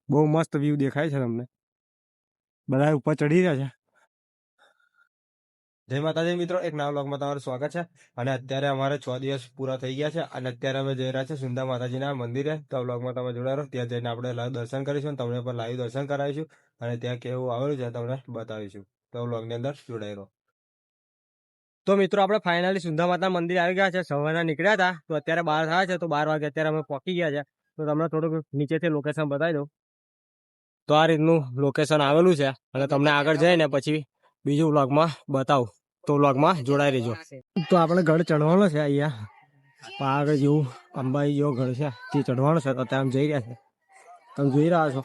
બહુ મસ્ત વ્યૂ દેખાય છે તમને, બધા ઉપર ચડી રહ્યા છે. જય માતાજી મિત્રો, એક નવા વ્લોગમાં તમારું સ્વાગત છે. અને અત્યારે અમારે 6 દિવસ પૂરા થઈ ગયા છે અને અત્યારે અમે જઈ રહ્યા છે સુંદા માતાજીના મંદિરે. તો વ્લોગમાં તમે જોડાઈ રહો. ત્યાં જઈને આપણે લાઈવ દર્શન કરીશું, તમને પણ લાઈવ દર્શન કરાવીશું અને ત્યાં કેવું આવેલું છે તમને બતાવીશું. તો વ્લોગની અંદર જોડાઈ રહો. તો મિત્રો આપણે ફાઇનલી સુંદા માતા મંદિર આવી ગયા છે. સવારના નીકળ્યા હતા તો અત્યારે 12 થયા છે, તો 12 વાગે અત્યારે અમે પહોંચી ગયા છે. તો તમને થોડુંક નીચેથી લોકેશન બતાવી દઉં. તો આ રીતનું લોકેશન આવેલું છે અને તમને આગળ જઈને પછી બીજું વ્લોગમાં બતાવું. તો વ્લોગમાં જોડાઈ રહેજો. તો આપણે ગઢ ચડવાનો છે, અહીંયા આગળ જેવું અંબાજી જેવો ગઢ છે તે ચડવાનો છે. તો ત્યાં જઈ રહ્યા છે, તમે જોઈ રહ્યા છો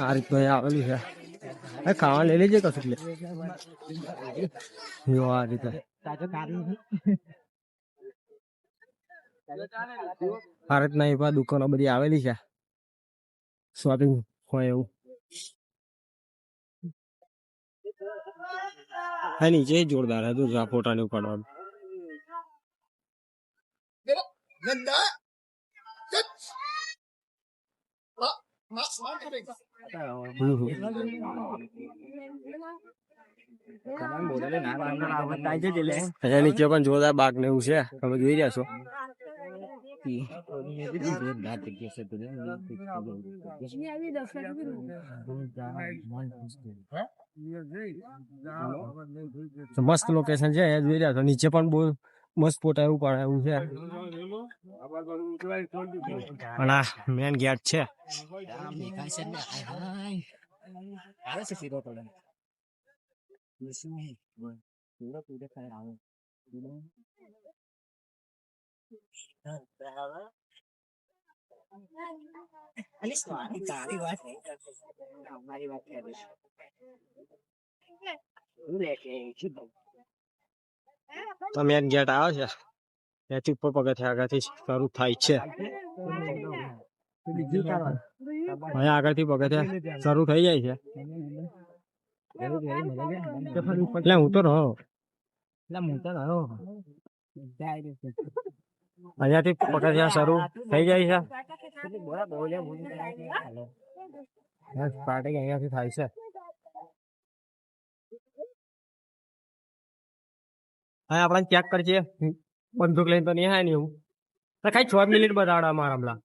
આ રીતનું અહીંયા આવેલું છે. ખાવા લઈ લેજે કશું લે આ રીતે. આ રીતના એવા દુકાનો બધી આવેલી છે, શોપિંગ હોય એવું. હા, નીચે જોરદાર હતું આ ફોટાને ઉપાડવાનું. નીચે પણ જોરદાર બાગ ને એવું છે, તમે જોઈ રહ્યા છો. મસ્ત લોકેશન છે, જોઈ રહ્યા છો. નીચે પણ બહુ મસ્ત ફોટા એવું પાડે એવું છે. અને આ મેન ગેટ છે. તો મેન ગેટ આવે છે, ત્યાંથી ઉપર પગથિયાં આગળથી શરૂ થાય છે. અહીંયા આગળથી પગથિયાં શરૂ થઈ જાય છે. એટલે હું તો રહ્યો અહીંયાથી પગથિયાં શરૂ થઈ જાય છે. સ્ટાર્ટિંગ અહીંયાથી થાય છે. હા, આપણે ચેક કરીએ. બંદૂક લઈને તો નહીં થાય ને એવું. ખાલી 6 મિનિટ બતાવડા મારા હમણાં.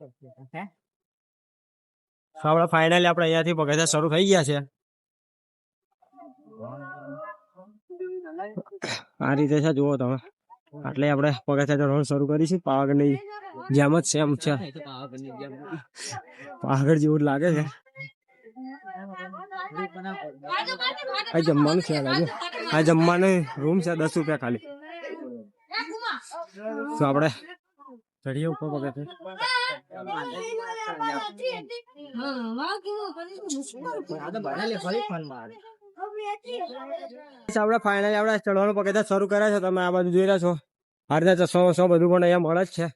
આપણે ફાઇનલી આપણે અહીંયાથી પગથિયાં શરૂ થઈ ગયા છે. આ રીતે છે, જુઓ તમે. એટલે આપણે પગથિયાં ચડવાનું શરૂ કરીશું. પાવાગઢની જેમ જ સેમ છે, પાવાગઢ જેવું જ લાગે છે. આ જમવાનું છે, આ જમવાનું રૂમ છે, 10 રૂપિયા ખાલી. તો આપણે ચડીએ ઉપર પગથિયાં. આપણે ફાઇનલી આપણે ચડવાનું પગથિયાં શરૂ કર્યા છે. તમે આ બાજુ જોઈ રહ્યા છો. આ રીતે ચશ્મા બધું પણ અહીંયા મળે જ છે.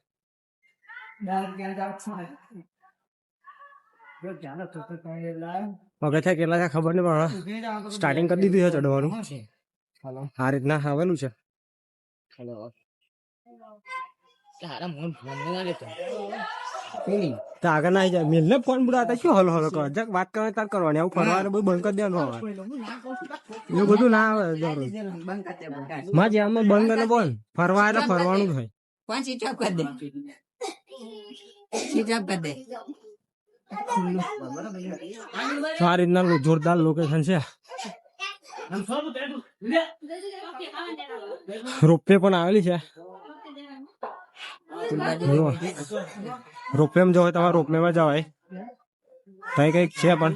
પગથિયાં કેટલા છે ખબર નહીં, પણ સ્ટાર્ટિંગ કરી દીધું છે ચડવાનું. આ રીતના આવેલું છે. આગળ ના જાય મેલ ને ફોન બોલાતા શું હલો હલો કર વાત કરવાની તાર કરવાની. આવું ફરવાનું બધું બંધ કરી દેવાનું. એવું બધું ના આવે. માં જેમ બંધ કરીને બોલ ફરવા એટલે ફરવાનું જ હોય. આ રીતના જોરદાર લોકેશન છે. રોપવે પણ આવેલી છે. રોપવે માં જવાય, તમારે રોપવે માં જવાય. કઈ કઈક છે પણ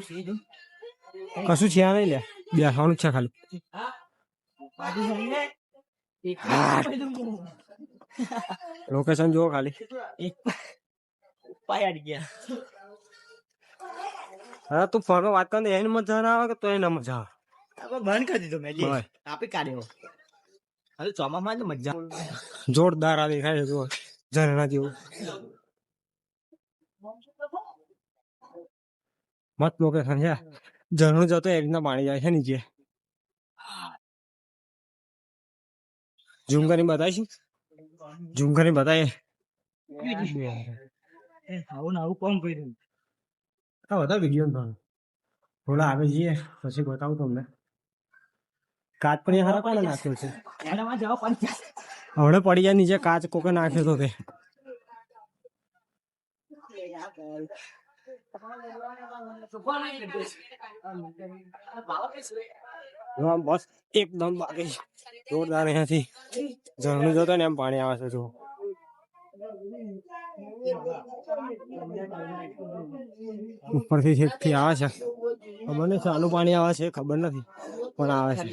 કશું છે નહીં લે, બેસવાનું જ છે ખાલી. લોકેશન જુઓ ખાલી. હા, તું ફોન વાત કર એને મજા ના આવે કે તો એને મજા આવે. બંધ કરી દીધો મેં આપી કાઢ્યો. હવે ચોમામાં મજા જોરદાર આ દેખાય છે, ઝરણા જેવું મસ્ત લોકેશન છે. ઝરણું જતો એ રીતના પાણી જાય છે નીચે. ઝૂમ કરીને બતાવીશું, ઝૂમ કરીને બતાવીએ. આવું આવું કોમ કર્યું. આ બધા વિડીયો થોડા આગળ જઈએ પછી બતાવું તમને. કાચ પણ હારા કોને નાખ્યો છે? હમણાં પડી જાય નીચે, કાચ કોકે નાખ્યો તો તે. બસ એકદમ બાકી જોરદાર. અહીંયાથી ઝરણું જોતો ને એમ પાણી આવે છે. જો ઉપરથી છેકથી આવે છે. ખબર નહીં શાનું પાણી આવે છે, ખબર નથી પણ આવે છે.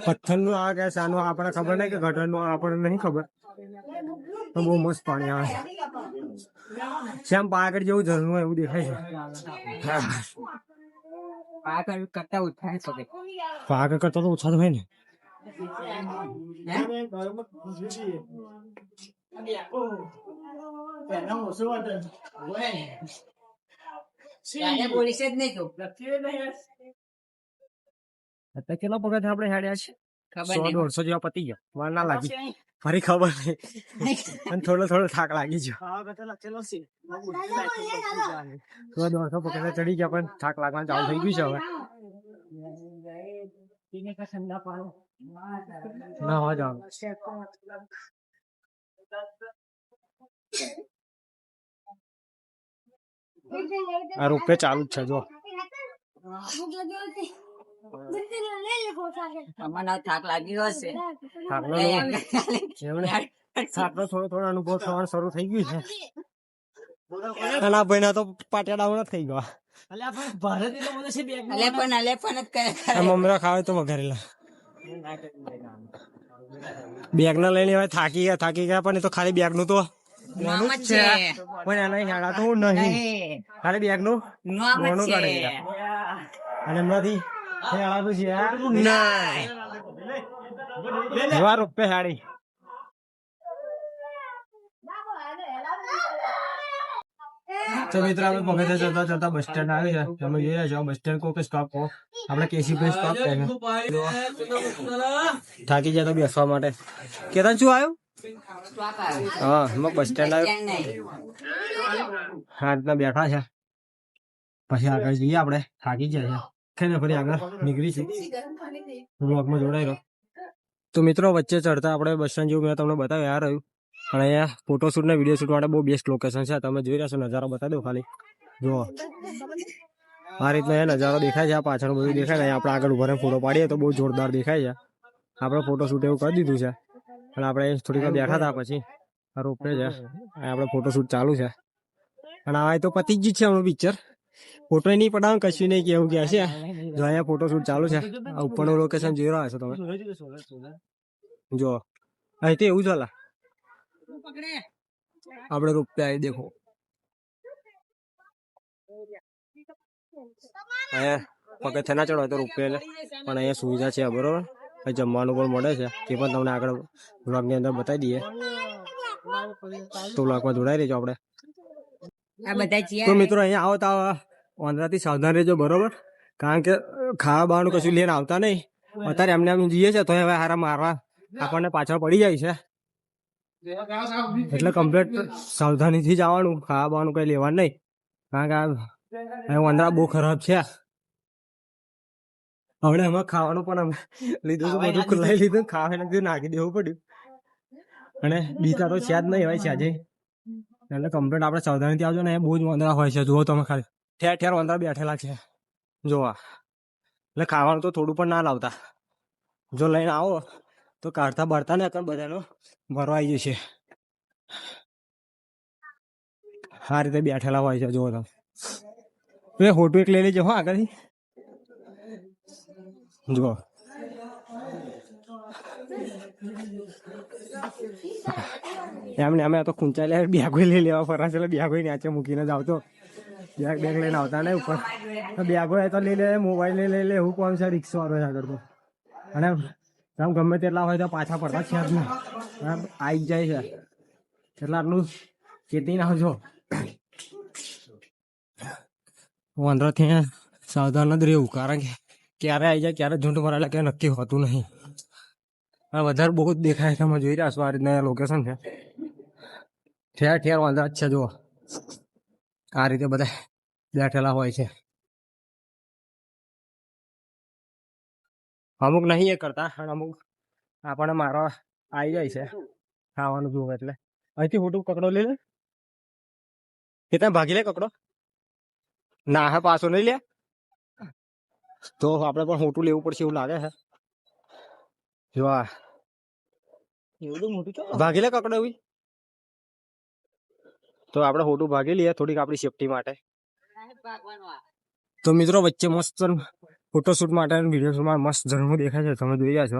પથ્થરનું આવે કે શાનું આપણને ખબર નહીં, કે ગટરનું આપણને નહીં ખબર, પણ બહુ મસ્ત પાણી આવે છે. શ્યામ પાકડ જેવું ઝરણું એવું દેખાય છે. પાકડ કરતા તો ઓછા તો હોય ને. કેટલા પગથ આપડે હેડ્યા છે? 100-150 જેવા પતી ગયા. વાર ના લાગી, ફરી ખબર નહીં. થોડો થાક લાગી ગયો. 100-150 પગથિયા ચડી ગયા, પણ થાક લાગવાનું ચાલુ થઈ ગયું છે હવે. ના હોવા જવાનું. આ રોપે ચાલુ જ છે. જો થાક લાગ્યો હશે. થાકનો થોડો અનુભવ થવાનું શરૂ થઈ ગયું છે. નાના ભાઈ ના તો પાટિયા ડાઉન જ થઈ ગયા. મમરા ખાવે તો વઘારેલા બેગ ના લઈને હવે થાકી ગયા પણ એ તો ખાલી બેગ નું તો પણ એના હેડા તો નહીં, ખાલી બેગ નું મોનું કાઢી અને એમનાથી હેડાતું છે. રૂપે હાડી તો મિત્રો આપણે પગથિયા ચડતા બસ સ્ટેન્ડ આવી છે. તમે જોઈ રહ્યા છો બસ સ્ટેન્ડ કો કે સ્ટોપ કો આપણે કેસીભાઈ સ્ટોપ કહે છે. થાકી જાય તો બેસવા માટે. કેતન શું આવ્યું? હા બસ સ્ટેન્ડ આવ્યું. હા રીતના બેઠા છે. પછી આગળ જઈએ આપણે. થાકી જાય છે ને ફરી આગળ નીકળી છે. બ્લોગમાં જોડાઈ રહ્યો. તો મિત્રો વચ્ચે ચડતા આપણે બસ સ્ટેન્ડ જેવું મેં તમને બતાવ્યું આ રહ્યું. અને અહીંયા ફોટોશૂટ ને વિડીયો શૂટ માટે બહુ બેસ્ટ લોકેશન છે. તમે જોઈ રહ્યા છો, નજારો બતાવી દો ખાલી. જુઓ આ રીતનો એ નજારો દેખાય છે. આ પાછળ બધું દેખાય ને. આપણે આગળ ઉભા ફોટો પાડીએ તો બહુ જોરદાર દેખાય છે. આપણે ફોટોશૂટ એવું કરી દીધું છે. અને આપણે થોડીક વાર બેઠા હતા, પછી રોપે છે. આપણે ફોટોશૂટ ચાલુ છે. અને આ તો પતી જ છે હમણાં પિક્ચર. ફોટો નહીં પડાવ કશું નહીં કેવું કે છે. જો અહીંયા ફોટોશૂટ ચાલુ છે. આ ઉપરનું લોકેશન જોઈ રહ્યા છો તમે. જો અહીં તો એવું ચાલે. આપણે રૂપિયા આવી દેખો. અહીંયા પગથિયા ના ચડવા તો રૂપિયા પણ અહીંયા સુવિધા છે બરોબર. જમવાનું પણ મળે છે. તે પણ તમને આગળ બ્લોગની અંદર બતાવી દઈએ. તો બ્લોગમાં જોડાઈ રહેજો આપણે. તો મિત્રો અહીંયા આવો તો વાંદરાથી સાવધાન રહેજો બરોબર. કારણ કે ખાવા બાવાનું કશું લઈને આવતા નહીં. અત્યારે એમને એમ જઈએ છે તો હવે હારા મારવા આપણને પાછળ પડી જાય છે. એટલે કમ્પ્લીટ સાવધાનીથી જ આવવાનું. ખાવા બાવાનું કઈ લેવાનું નહીં. કારણ કે વાંદરા બહુ ખરાબ છે. હવે એમાં ખાવાનું પણ અમે લીધું તો બધું ખુલ્લાઈ લીધું. ખાવા લીધું નાખી દેવું પડ્યું. અને બીતા તો છે જ નહીં હોય છે આજે. એટલે કમ્પ્લીટ આપણે સાવધાનીથી આવજો ને. એ બહુ જ વાંદરા હોય છે. જુઓ તમે ખાલી ઠેર ઠેર વાંદરા બેઠેલા છે. જોવા એટલે ખાવાનું તો થોડું પણ ના લાવતા. જો લઈને આવો તો કાઢતા બાળતા ને બધાનો ભરવા આવી જશે. આ રીતે બેઠેલા હોય છે. જુઓ તમે ફોટો એક લઈ લેજો હો આગળથી. જુઓ એમને અમે તો ખૂંચા લે બેગો લઈ લેવા ફરાશે. એટલે બેગો નીચે મૂકીને જ આવતો. બેગ લઈને આવતા ને ઉપર બેગો તો લઈ લે. મોબાઈલ લઈ લે. એવું કોણ છે રિક્ષા વાળો આગળ તો. અને આમ ગમે તેટલા હોય તો પાછા પડતા છે જ ને. આવી જાય છે એટલે આટલું ચેતી નાખજો. વાંદરાથી સાવધાન જ રહેવું. કારણ કે ક્યારે આવી જાય ક્યારે ઝૂંટ મરાયેલા ક્યારે નક્કી હોતું નહીં. વધારે બહુ જ દેખાય. તમે જોઈ રહ્યા છો આ રીતના લોકેશન છે. ઠેર ઠેર વાંદરા જ છે. જુઓ આ રીતે બધા બેઠેલા હોય છે. અમુક નહીં એ કરતા અને અમુક આપણને મારવા આવી જાય છે ખાવાનું જોવે એટલે. અહીંથી ફોટો કકડો લઈ લે કે ત્યાં ભાગી લે કકડો ના હા પાછો નહીં લે તો આપણે પણ ફોટું લેવું પડશે એવું લાગે છે. જો આ ભાગી લે કકડો એવી તો આપણે ફોટું ભાગી લઈએ થોડીક આપણી સેફટી માટે. તો મિત્રો વચ્ચે મસ્ત ફોટોશૂટ માટે વિડીયોમાં મસ્ત ઝરણું દેખાય છે તમે જોઈ રહ્યા છો.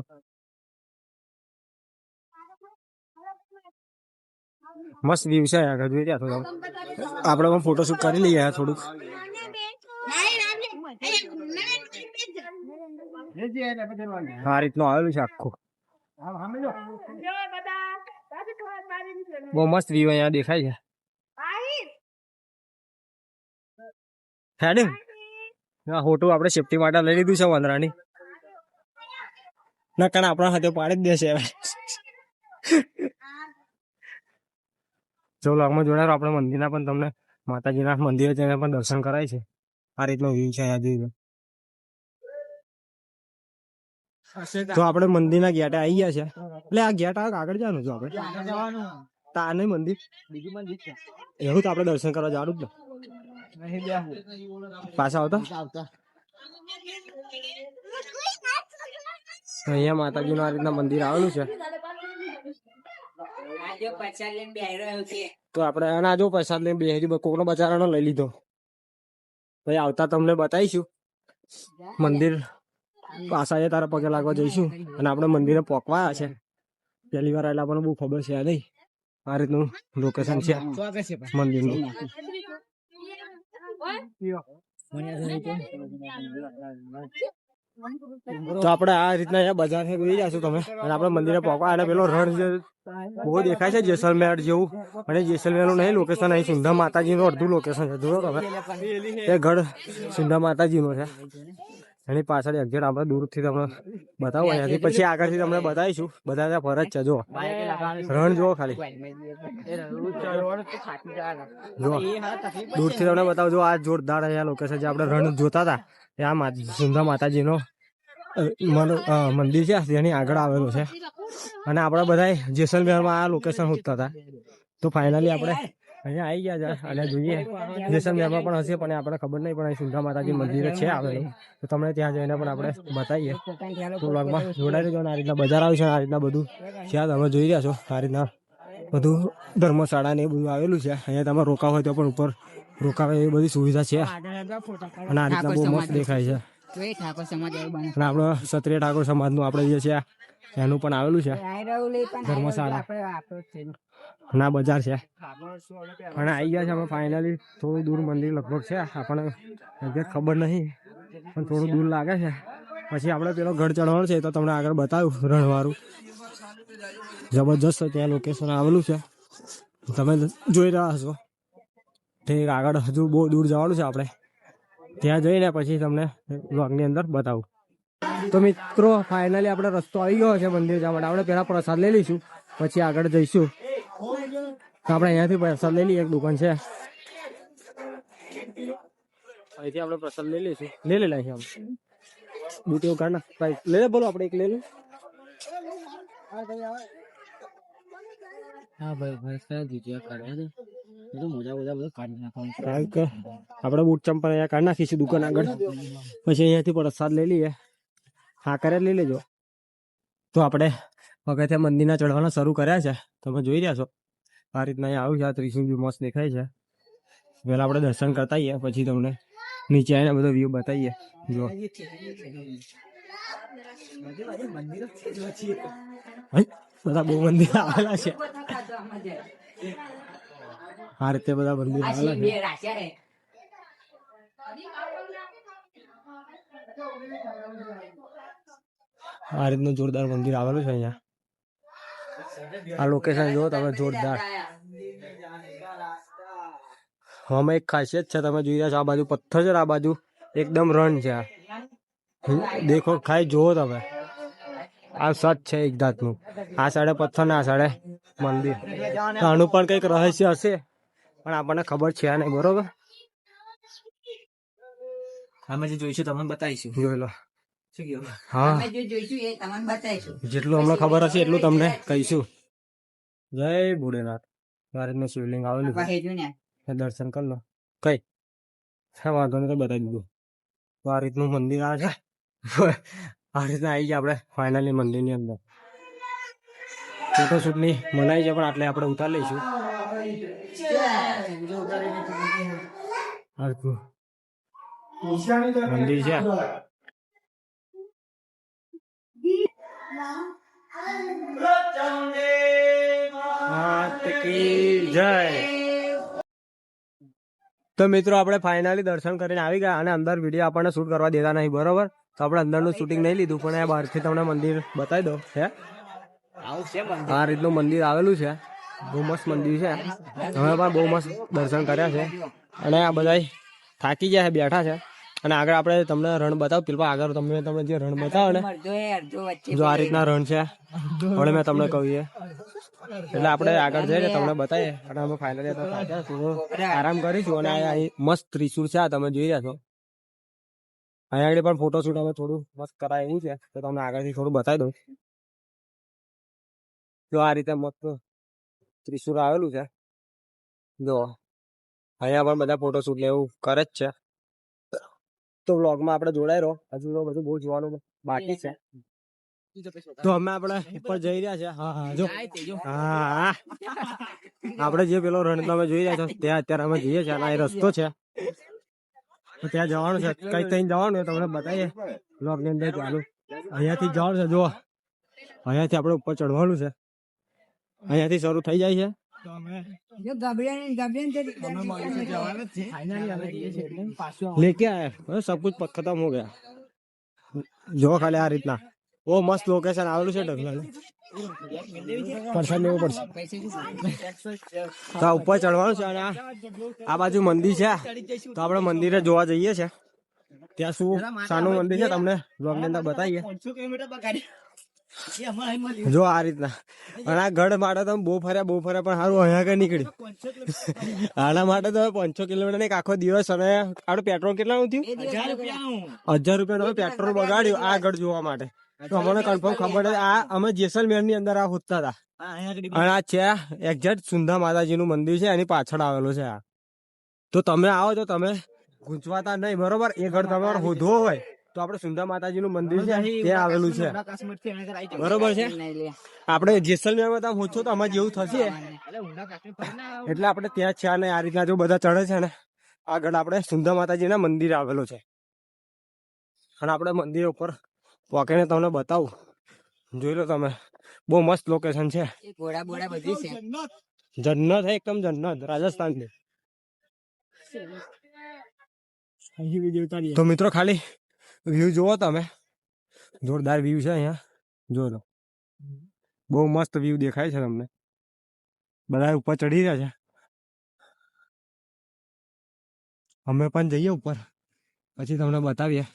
મસ્ત વ્યૂ છે આગળ જોઈ રહ્યા છો તમે. આપણે પણ ફોટોશૂટ કરી લઈએ થોડુંક. આ રીતનું આવેલું છે આખું. બહુ મસ્ત વ્યૂ અહીંયા દેખાય છે. હેડે હા ફોટો આપણે સેફટી માટે લઈ લીધું છે વાંદરાની ના કારણ આપણા હાથે પાડી જ દેશે. જો લાગમાં જોડાયો આપણે મંદિરના પણ તમને માતાજીના મંદિરે જઈને પણ દર્શન કરાય છે. આ રીતનો વ્યૂ છે અહીંયા જોઈ લો. તો આપણે મંદિરના ગેટે આવી ગયા છે એટલે આ ગેટ આગળ જવાનું છું આપણે તા નહીં મંદિર બીજું મંદિર છે એવું તો આપણે દર્શન કરવા જવાનું જ ને પાછા આવતા. અહીંયા માતાજીનું આ રીતના મંદિર આવેલું છે. તો આપણે આના જો પ્રસાદ લઈને બે કોકનો બચારાનો લઈ લીધો ભાઈ આવતા તમને બતાવીશું મંદિર પાછા તારા પગે લાગવા જઈશું અને આપણે મંદિરે પોકવાયા છે પહેલી વાર એટલે આપણને બહુ ખબર છે નહીં આ રીતનું લોકેશન છે મંદિરનું. તો આપણે આ રીતના અહીંયા બજાર છે જોઈ જશું તમે અને આપણે મંદિરે પહોંચવા અને પેલો રણ જે બહુ દેખાય છે જેસલમેર જેવું અને જેસલમેર નું નહીં લોકેશન અહીં સુંદા માતાજીનું અડધું લોકેશન છે જુઓ તમે એ ગઢ સુંદા માતાજીનો છે એની પાછળ એક્ઝેક્ટ આપણે દૂરથી તમને બતાવો અહીંયાથી પછી આગળથી તમને બતાવીશું બધા ત્યાં ફરજ છે જો રણ જુઓ ખાલી જો દૂરથી તમને બતાવો જો આ જોરદાર અહીંયા લોકેશન જે આપણે રણ જોતા હતા એ આ સુંદા માતાજીનો મંદિર છે જેની આગળ આવેલું છે અને આપણે બધા જેસલમેરમાં આ લોકેશન હોતા હતા. તો ફાઇનલી આપણે અહીંયા આવી ગયા છે અને જોઈએ જેસલમેરમાં પણ હશે પણ આપણે ખબર નહીં પણ અહીં સુંદા માતાજી મંદિર છે આવેલું તો તમને ત્યાં જઈને પણ આપણે બતાવીએ. તો વ્લોગમાં જોડાઈ રહેજો. આ રીતના બજાર આવ્યું છે આ રીતના બધું છે તમે જોઈ રહ્યા છો. આ રીતના બધું ધર્મશાળા ને એ બધું આવેલું છે. અહીંયા તમે રોકાવ હોય તો પણ ઉપર રોકાવે એ બધી સુવિધા છે અને આ રીતના બહુ મસ્ત દેખાય છે. અને આપણો ક્ષત્રિય ઠાકોર સમાજનું આપણે જે છે એનું પણ આવેલું છે ધર્મશાળા ના બજાર છે અને આવી ગયા છે અમે ફાઇનલી. થોડું દૂર મંદિર લગભગ છે આપણને ખબર નહીં પણ થોડું દૂર લાગે છે. પછી આપણે પેલો ગઢ ચઢવાનો છે તો તમને આગળ બતાવ્યું રણવાળું જબરજસ્ત ત્યાં લોકેશન આવેલું છે તમે જોઈ રહ્યા છો. ઠીક આગળ હજુ બહુ દૂર જવાનું છે આપણે ત્યાં જઈને પછી તમને વ્લોગની અંદર બતાવું. તો મિત્રો ફાઇનલી આપણે રસ્તો આવી ગયો છે મંદિર જવા માટે. આપણે પહેલા પ્રસાદ લઈ લઈશું પછી આગળ જઈશું. તો આપણે અહીંયાથી પ્રસાદ લઈ લઈએ. એક દુકાન છે અહીંથી આપણે પ્રસાદ લઈ લઈશું. લઈ લે આપણે બુટીઓ કાઢ ના લઈ લે બોલો આપણે એક લઈ લે. હા ભાઈ આપણે બૂટ ચંપલ અહીંયા કાઢી નાખીશું દુકાન આગળ પછી અહીંયાથી પ્રસાદ લઈ લઈએ. હા કરે લઈ લેજો. તો આપણે પગથિયા મંદિરના ચડવાના શરૂ કર્યા છે તમે જોઈ રહ્યા છો. આ રીતના અહીંયા આવ્યું છે. આ ત્રિશુલ બી મસ્ત દેખાય છે. પહેલા આપણે દર્શન કરતા આવીએ પછી તમને નીચે આવીને બધો વ્યૂ બતાવીએ. જો બધા બહુ મંદિર આવેલા છે. આ રીતે બધા મંદિર આવેલા છે. આ રીતનું જોરદાર મંદિર આવેલું છે અહીંયા. આ લોકેશન જો તમે જોરદાર. આમાં એક ખાસિયત છે તમે જોઈ રહ્યા છો. આ બાજુ પથ્થર છે આ બાજુ એકદમ રણ છે. દેખો ખાઈ જુઓ તમે આ સચ છે એક જાતનું. આ સાઈડે પથ્થર ને આ સાઈડે મંદિર. આનું પણ કઈક રહસ્ય હશે પણ આપણને ખબર છે નહીં બરોબર. અમે જે જોઈશું તમને બતાવીશું જોઈ લો શું કહ્યું હા અમે જે જોઈશું એ તમને બતાવીશું. જેટલું અમને ખબર હશે એટલું તમને કહીશું જય ભોળેનાથ આ રીતનું શિવલિંગ આવેલું છે આપણે હેજુ ને એ દર્શન કરી લો કઈ હા વાંધો નહીં તો બતાવી દીધું તો આ રીતનું મંદિર આવે છે આ રીતના આવી જાય આપણે ફાઇનલી મંદિરની અંદર ફોટોશૂટની મનાઈ છે પણ આટલે આપણે ઉતાર લઈશું આ રીતનું મંદિર છે માત કી જય તો મિત્રો આપણે ફાઇનલી દર્શન કરીને આવી ગયા અને અંદર વિડીયો આપણને શૂટ કરવા દેતા નહીં બરોબર તો આપણે અંદરનું શૂટિંગ નહીં લીધું પણ આ બહારથી તમને મંદિર બતાવી દો હે આ રીતનું મંદિર આવેલું છે બહુ મસ્ત મંદિર છે અમે પણ બહુ મસ્ત દર્શન કર્યા છે અને આ બધા થાકી ગયા છે બેઠા છે અને આગળ આપણે તમને રણ બતાવું પેલા આગળ તમને જે રણ બતાવો ને અડધો એ અડધો વચ્ચે જો આ રીતના રણ છે હવે મેં તમને કહ્યું એટલે આપણે આગળ જઈને તમને બતાવીએ અને અમે ફાઇનલી આરામ કરીશું અને અહીં મસ્ત ત્રિશુળ છે આ તમે જોઈ રહ્યા છો અહીંયા આગળ પણ ફોટોશૂટ અમે થોડું મસ્ત કરાય એવું છે તો તમને આગળથી થોડું બતાવી દઉં જો આ રીતે મસ્ત ત્રિશુળ આવેલું છે જો અહીંયા પણ બધા ફોટોશૂટ ને એવું કરે જ છે તો વ્લોગમાં આપણે જોડાઈ રહો હજુ તો બધું બહુ જોવાનું બાકી છે તો અમે આપણે ઉપર જઈ રહ્યા છે હા હા જો હા આપણે જે પેલો રણ તમે જોઈ રહ્યા છો ત્યાં અત્યારે અમે જઈએ છીએ અને આ રસ્તો છે તો ત્યાં જવાનું છે કઈ કઈ જવાનું છે તમને બતાવીએ બ્લોગ ની અંદર ચાલુ અહીંયાથી જવાનું છે જો અહીંયાથી આપણે ઉપર ચડવાનું છે અહીંયાથી શરૂ થઈ જાય છે જો लेके आए सब कुछ खत्म हो गया जो खाली आ રીતના બહુ મસ્ત લોકેશન આવેલું છે ઢગલા પરસાદ લેવો પડશે તો ઉપર ચડવાનું છે અને આ બાજુ મંદિર છે તો આપણે મંદિરે જોવા જઈએ છે ત્યાં શું સાનું મંદિર છે તમને બ્લોગ ની અંદર બતાવીએ જો આ રીતના અને આ ગઢ માટે તો બહુ ફર્યા પણ સારું અહીંયા કઈ નીકળ્યું આના માટે તો 500 કિલોમીટર ને આખો દિવસ અને આપણે પેટ્રોલ કેટલાનું થયું 1000 રૂપિયા પેટ્રોલ બગાડ્યું આ ગઢ જોવા માટે તો અમને કન્ફર્મ ખબર છે આ અમે જેસલમેર ની અંદર આ હોતા હતા અને આ છે એક્ઝેક્ટ સુંદા માતાજી નું મંદિર છે એની પાછળ આવેલું છે આ તો તમે આવો તો તમે ગુંચવાતા નહીં બરોબર એ ગઢ તમારે હોધવો હોય તો આપણે સુંદા માતાજી નું મંદિર છે ત્યાં આવેલું છે બરોબર છે આપણે જેસલમેર માં તમે હોછો તો અમારે જેવું થશે એટલે આપણે ત્યાં છે ને આ રીતના જો બધા ચડે છે ને આગળ આપણે સુંદા માતાજી ના મંદિર આવેલું છે અને આપણે મંદિર ઉપર પોકેને તમને બતાવું જોઈ લો તમે બહુ મસ્ત લોકેશન છે ઘોડા બોડા બધું છે જન્નત હે એકદમ જન્નત રાજસ્થાન ની તો મિત્રો ખાલી વ્યૂ જોવો તમે જોરદાર વ્યૂ છે અહીંયા જો લો બહુ મસ્ત વ્યૂ દેખાય છે તમને બધા ઉપર ચડી રહ્યા છે અમે પણ જઈએ ઉપર પછી તમને બતાવીએ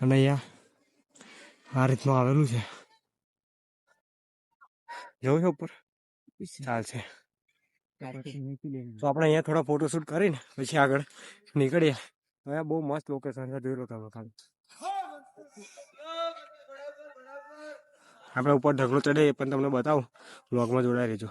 અને અહીંયા આ રીતનું આવેલું છે જોવું છે ઉપર ચાલશે તો આપણે અહીંયા થોડા ફોટોશૂટ કરીને પછી આગળ નીકળીએ અહીંયા બહુ મસ્ત લોકેશન છે જોઈ લો તમે ખાલી આપણે ઉપર ઢગલો ચડે એ પણ તમને બતાવું વ્લોગમાં જોડાઈ રહેજો